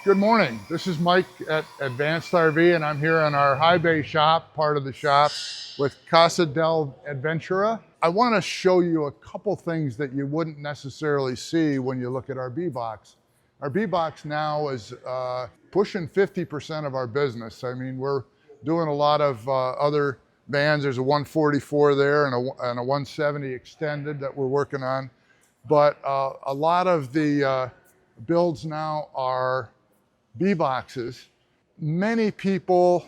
Good morning. This is Mike at Advanced RV, and I'm here in our high bay shop, part of the shop, with Casa del Adventura. I want to show you a couple things that you wouldn't necessarily see when you look at our B-Box. Our B-Box now is pushing 50% of our business. I mean, we're doing a lot of other vans. There's a 144 there and a 170 extended that we're working on. But a lot of the builds now are B-Boxes. Many people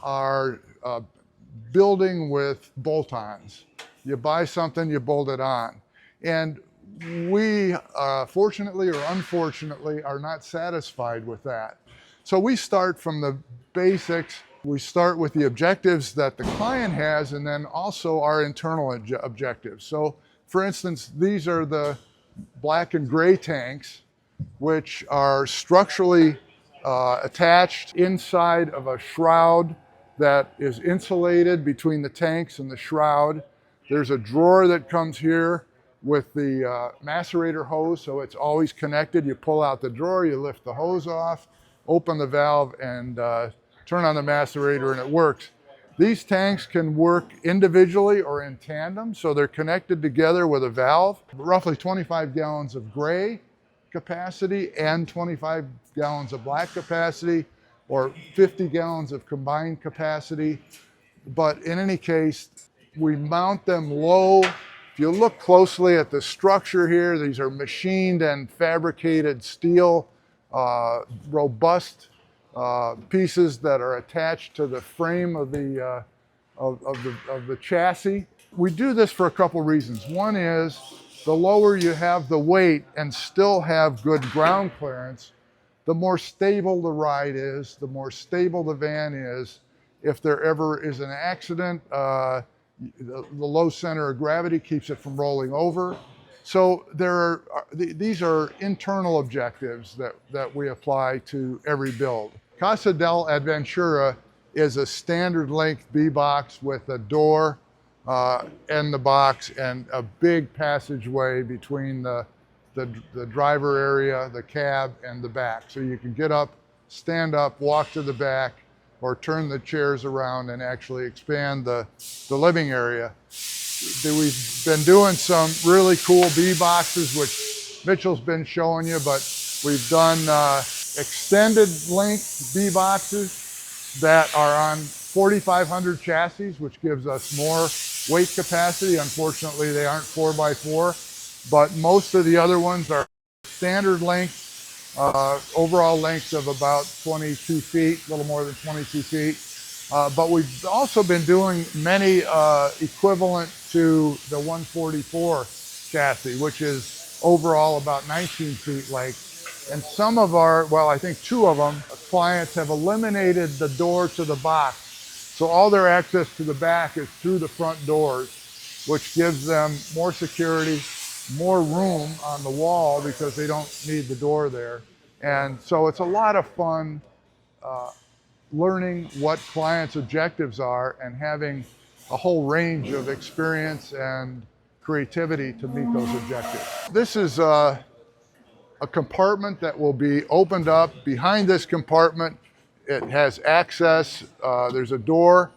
are building with bolt-ons. You buy something, you bolt it on. And we, fortunately or unfortunately, are not satisfied with that. So we start from the basics. We start with the objectives that the client has, and then also our internal objectives. So for instance, these are the black and gray tanks, which are structurally attached inside of a shroud that is insulated between the tanks and the shroud. There's a drawer that comes here with the macerator hose, so it's always connected. You pull out the drawer, you lift the hose off, open the valve, and turn on the macerator, and it works. These tanks can work individually or in tandem, so they're connected together with a valve. Roughly 25 gallons of gray capacity and 25 gallons of black capacity, or 50 gallons of combined capacity. But in any case, we mount them low. If you look closely at the structure here, these are machined and fabricated steel, robust pieces that are attached to the frame of the chassis. We do this for a couple reasons. One is, the lower you have the weight and still have good ground clearance, the more stable the ride is, the more stable the van is. If there ever is an accident, the low center of gravity keeps it from rolling over. So these are internal objectives that we apply to every build. Casa del Adventura is a standard length B-Box with a door in the box and a big passageway between the driver area, the cab, and the back. So you can get up, stand up, walk to the back, or turn the chairs around and actually expand the living area. We've been doing some really cool B-Boxes, which Mitchell's been showing you, but we've done extended length B-Boxes that are on 4,500 chassis, which gives us more weight capacity. Unfortunately, they aren't 4x4, but most of the other ones are standard length, overall length of about 22 feet, a little more than 22 feet. But we've also been doing many equivalent to the 144 chassis, which is overall about 19 feet length. And some of our, well, I think two of them, clients have eliminated the door to the box. So all their access to the back is through the front doors, which gives them more security, more room on the wall because they don't need the door there. And so it's a lot of fun learning what clients' objectives are and having a whole range of experience and creativity to meet those objectives. This is a compartment that will be opened up. Behind this compartment, it has access. There's a door,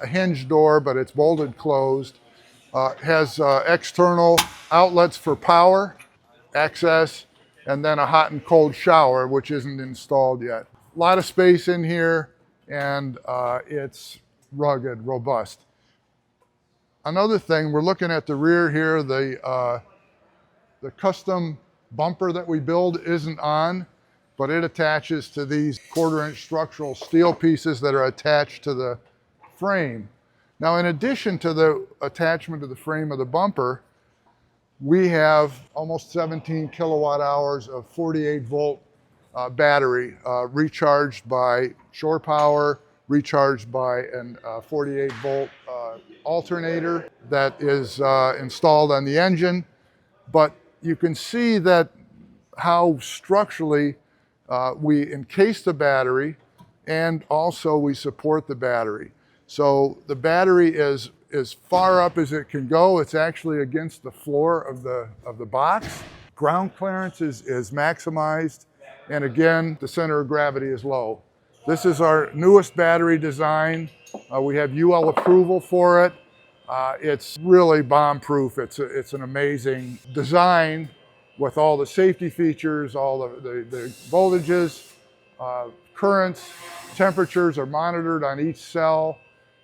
a hinge door, but it's bolted closed. Has external outlets for power, access, and then a hot and cold shower, which isn't installed yet. A lot of space in here, and it's rugged, robust. Another thing, we're looking at the rear here, the custom bumper that we build isn't on, but it attaches to these 1/4-inch structural steel pieces that are attached to the frame. Now, in addition to the attachment to the frame of the bumper, we have almost 17 kilowatt hours of 48-volt battery, recharged by shore power, recharged by a 48-volt alternator that is installed on the engine. But you can see that how structurally we encase the battery, and also we support the battery. So the battery is as far up as it can go. It's actually against the floor of the box. Ground clearance is maximized, And again, the center of gravity is low. This is our newest battery design. We have UL approval for it. It's really bomb-proof. It's an amazing design with all the safety features, all the voltages, currents, temperatures are monitored on each cell,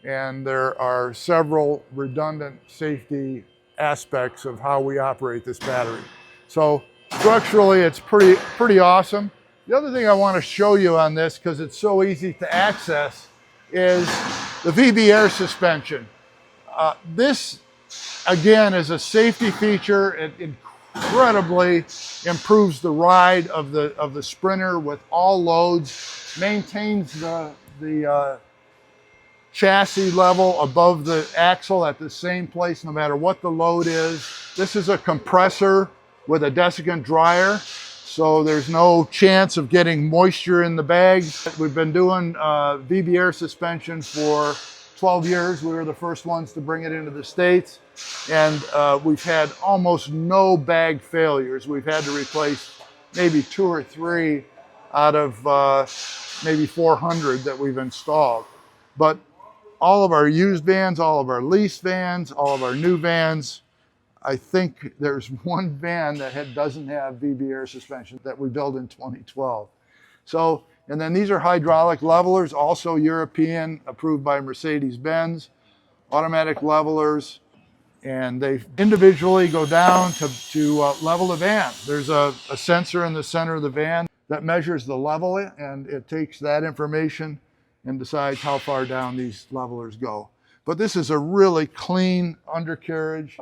and there are several redundant safety aspects of how we operate this battery. So structurally, it's pretty awesome. The other thing I want to show you on this, because it's so easy to access, is the VB air suspension. This, again, is a safety feature. It incredibly improves the ride of the Sprinter with all loads, maintains the chassis level above the axle at the same place no matter what the load is. This is a compressor with a desiccant dryer, so there's no chance of getting moisture in the bags. We've been doing VB air suspension for 12 years. We were the first ones to bring it into the States, and we've had almost no bag failures. We've had to replace maybe 2 or 3 out of maybe 400 that we've installed. But all of our used vans, all of our lease vans, all of our new vans, I think there's one van that doesn't have VB air suspension that we built in 2012. So, and then these are hydraulic levelers, also European, approved by Mercedes-Benz, automatic levelers, and they individually go down to level the van. There's a sensor in the center of the van that measures the level, and it takes that information and decides how far down these levelers go. But this is a really clean undercarriage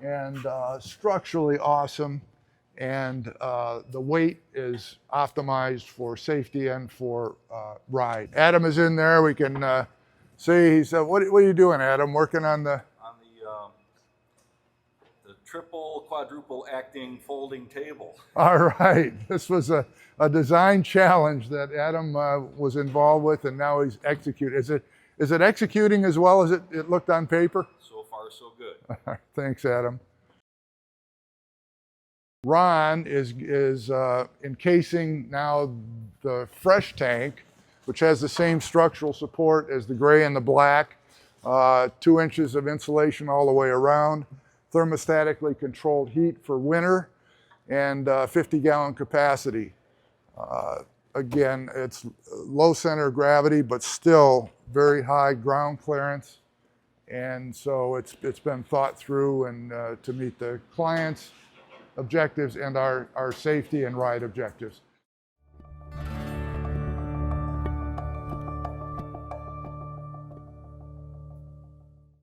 and structurally awesome, and the weight is optimized for safety and for ride. Adam is in there. We can see, he said, what are you doing, Adam? Working on the triple, quadruple acting folding table. All right, this was a design challenge that Adam was involved with, and now he's executing. Is it executing as well as it looked on paper? So far, so good. Thanks, Adam. Ron is encasing now the fresh tank, which has the same structural support as the gray and the black, 2 inches of insulation all the way around, thermostatically controlled heat for winter, and 50-gallon capacity. Again, it's low center of gravity, but still very high ground clearance. And so it's been thought through and to meet the client's objectives and our safety and ride objectives.